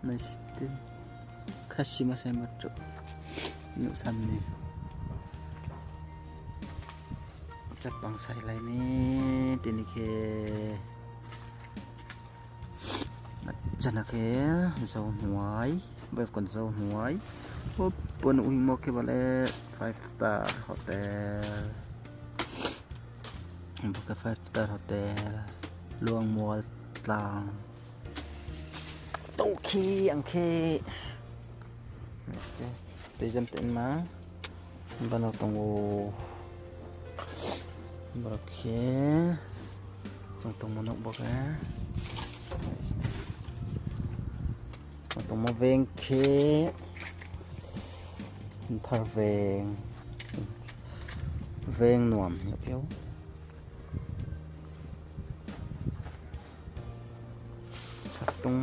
Nasty Kashimasu New Sunnyจักบางใส่ไรนี่ตินิเคจันเคเจ้าหวยแบบคนเจ้าหวยปุ๊บปนอุ้ยมอกเคบเล5 star hotel บุก5 star hotel ลวงมัวตางตู้ขี้อังเคตีจำเป็นมาบ้านเราต้องโอเคตรงมันบอกนะตรงมาเวงเคทาเวงหน่วมเพียวสักตรง